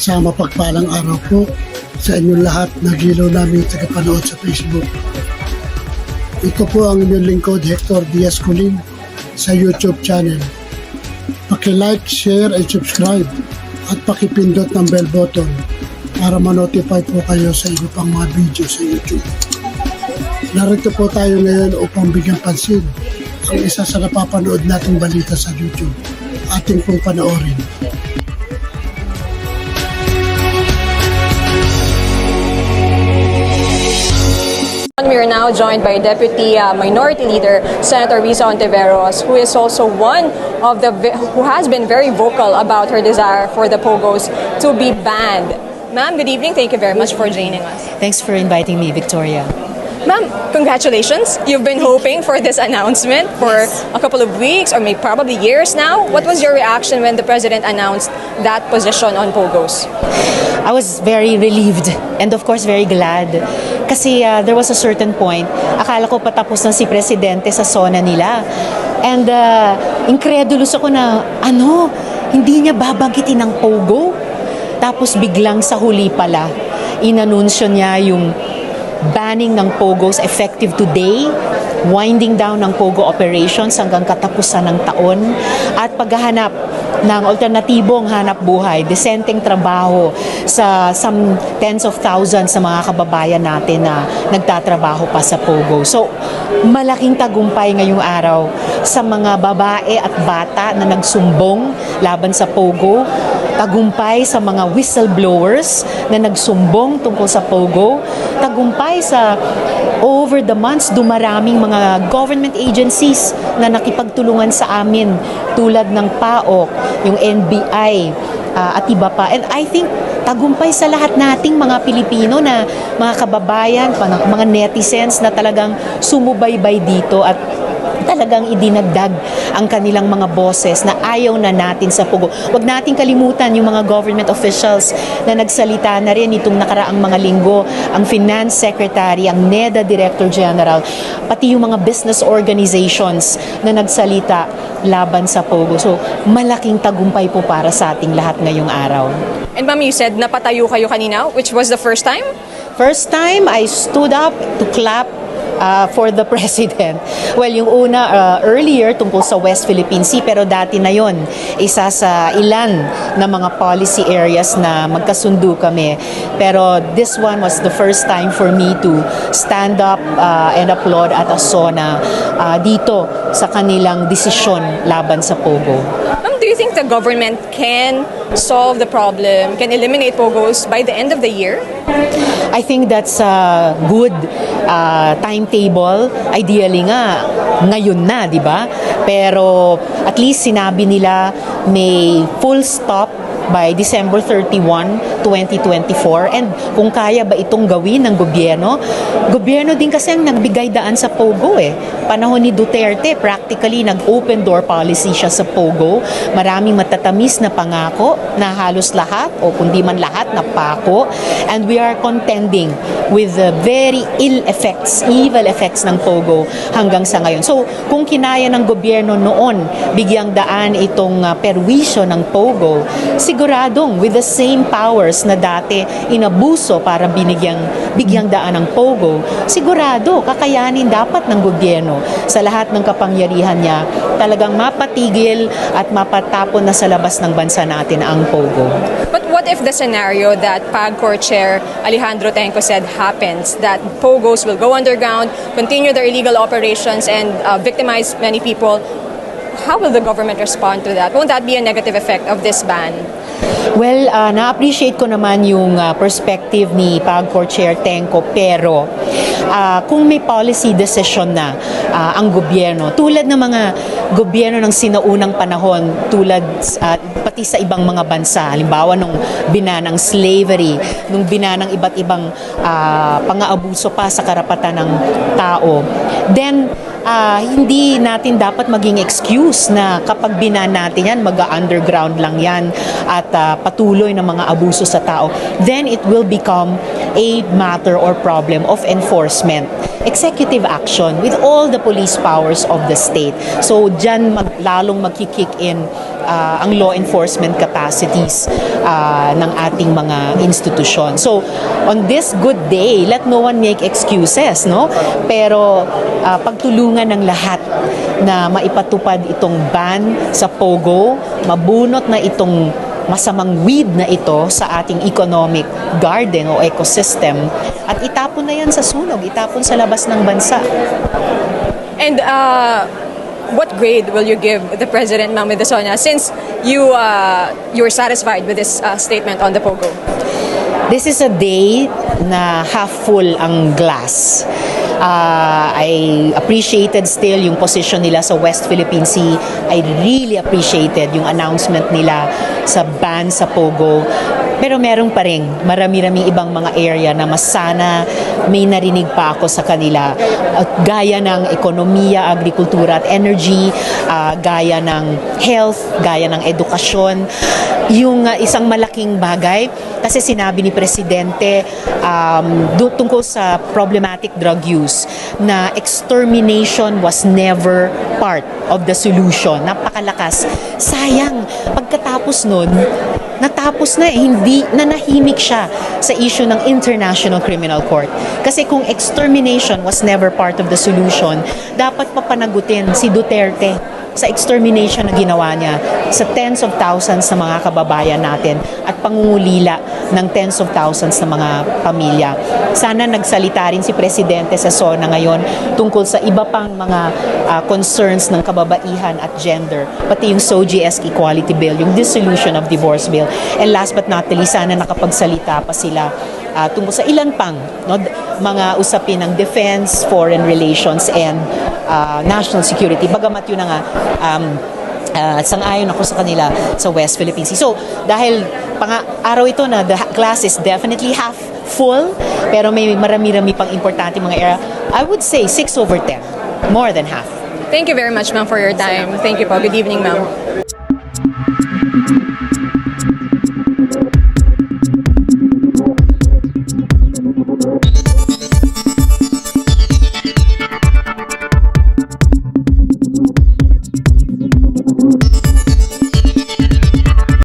Sa mapagpalang araw po sa inyong lahat na gilaw namin tagapanood sa Facebook. Ito po ang inyong lingkod, Hector Diaz Colin, sa YouTube channel. Paki-like, share, and subscribe at pakipindot ng bell button para ma-notify po kayo sa iba pang mga video sa YouTube. Narito po tayo ngayon upang bigyan pansin ang isa sa napapanood nating balita sa YouTube. Ating pong panoorin. We are now joined by Deputy Minority Leader Senator Risa Ontiveros, who is also one of who has been very vocal about her desire for the Pogos to be banned. Ma'am, good evening. Thank you very much for joining us. Thanks for inviting me, Victoria. Ma'am, congratulations. You've been hoping for this announcement for a couple of weeks or maybe probably years now. What was your reaction when the President announced that position on Pogos? I was very relieved and of course very glad kasi there was a certain point, akala ko patapos na si Presidente sa SONA nila. And incredulous ako na hindi niya babanggitin ng Pogo. Tapos biglang sa huli pala, inanunsyo niya yung banning ng Pogos effective today, winding down ng Pogo operations hanggang katapusan ng taon, at paghahanap ng alternatibong hanap buhay, disenteng trabaho sa some tens of thousands sa mga kababayan natin na nagtatrabaho pa sa Pogo. So, malaking tagumpay ngayong araw sa mga babae at bata na nagsumbong laban sa Pogo, tagumpay sa mga whistleblowers na nagsumbong tungkol sa Pogo, tagumpay sa over the months dumaraming mga government agencies na nakipagtulungan sa amin tulad ng PAOK, yung NBI, at iba pa. And I think tagumpay sa lahat nating mga Pilipino na mga kababayan, mga netizens na talagang sumubaybay dito at talagang idinagdag ang kanilang mga boses na ayaw na natin sa Pogo. Huwag nating kalimutan yung mga government officials na nagsalita na rin itong nakaraang mga linggo, ang Finance Secretary, ang NEDA Director General, pati yung mga business organizations na nagsalita laban sa Pogo. So, malaking tagumpay po para sa ating lahat ngayong araw. And ma'am, you said napatayo kayo kanina, which was the first time? First time, I stood up to clap for the President. Well, yung una, earlier tungkol sa West Philippine Sea, pero dati na yon, isa sa ilan na mga policy areas na magkasundo kami. Pero this one was the first time for me to stand up and applaud at SONA dito sa kanilang desisyon laban sa Pogo. Ma'am, do you think the government can solve the problem, can eliminate Pogos by the end of the year? I think that's a good timetable. Ideally nga, ngayon na, di ba? Pero at least sinabi nila may full stop by December 31, 2024. And kung kaya ba itong gawin ng gobyerno din kasi ang nagbigay daan sa Pogo eh. Panahon ni Duterte, practically nag-open door policy siya sa Pogo. Maraming matatamis na pangako na halos lahat o kundi man lahat na pako. And we are contending with the very evil effects ng Pogo hanggang sa ngayon. So, kung kinaya ng gobyerno noon bigyang daan itong perwisyo ng Pogo, siguradong with the same powers na dati inabuso para bigyang daan ng Pogo, sigurado kakayanin dapat ng gobyerno sa lahat ng kapangyarihan niya talagang mapatigil at mapatapon na sa labas ng bansa natin ang Pogo. But what if the scenario that PAGCOR Chair Alejandro Tenco said happens, that Pogos will go underground, continue their illegal operations and victimize many people? How will the government respond to that? Won't that be a negative effect of this ban? Well, na-appreciate ko naman yung perspective ni PAGCOR Chair Tenco, pero kung may policy decision na ang gobyerno, tulad ng mga gobyerno ng sinaunang panahon, tulad pati sa ibang mga bansa, halimbawa nung binanang slavery, nung binanang iba't ibang pang-aabuso pa sa karapatan ng tao, then hindi natin dapat maging excuse na kapag binan natin yan, mag-underground lang yan at patuloy ng mga abuso sa tao, then it will become a matter or problem of enforcement. Executive action with all the police powers of the state. So, dyan lalong magkikick in ang law enforcement capacities ng ating mga institusyon. So, on this good day, let no one make excuses, no? Pero pagtulungan ng lahat na maipatupad itong ban sa POGO, mabunot na itong masamang weed na ito sa ating economic garden o ecosystem at itapon na yan sa sunog, itapon sa labas ng bansa. And what grade will you give the President, Ma'am Medasona, since you were satisfied with this statement on the POGO? This is a day na half full ang glass. I appreciated still yung position nila sa West Philippine Sea. I really appreciated yung announcement nila sa ban sa POGO. Pero meron pa rin marami-raming ibang mga area na mas sana may narinig pa ako sa kanila. Gaya ng ekonomiya, agrikultura at energy, gaya ng health, gaya ng edukasyon. Yung isang malaking bagay, kasi sinabi ni Presidente tungkol sa problematic drug use na extermination was never part of the solution. Napakalakas. Sayang, pagkatapos nun, natapos na hindi nanahimik siya sa issue ng International Criminal Court. Kasi kung extermination was never part of the solution, dapat papanagutin si Duterte sa extermination na ginawa niya sa tens of thousands na mga kababayan natin at pangungulila ng tens of thousands na mga pamilya. Sana nagsalita rin si Presidente sa SONA ngayon tungkol sa iba pang mga concerns ng kababaihan at gender, pati yung SOGIESC Equality Bill, yung dissolution of divorce bill. And last but not least, sana nakapagsalita pa sila tungkol sa ilan pang mga usapin ng defense, foreign relations, and national security. Bagamat yun na nga, sang-ayon ako sa kanila sa West Philippine Sea. So, dahil araw ito na the glass is definitely half full, pero may marami-rami pang importante mga area, I would say 6/10, more than half. Thank you very much, ma'am, for your time. Thank you po. Good evening, ma'am.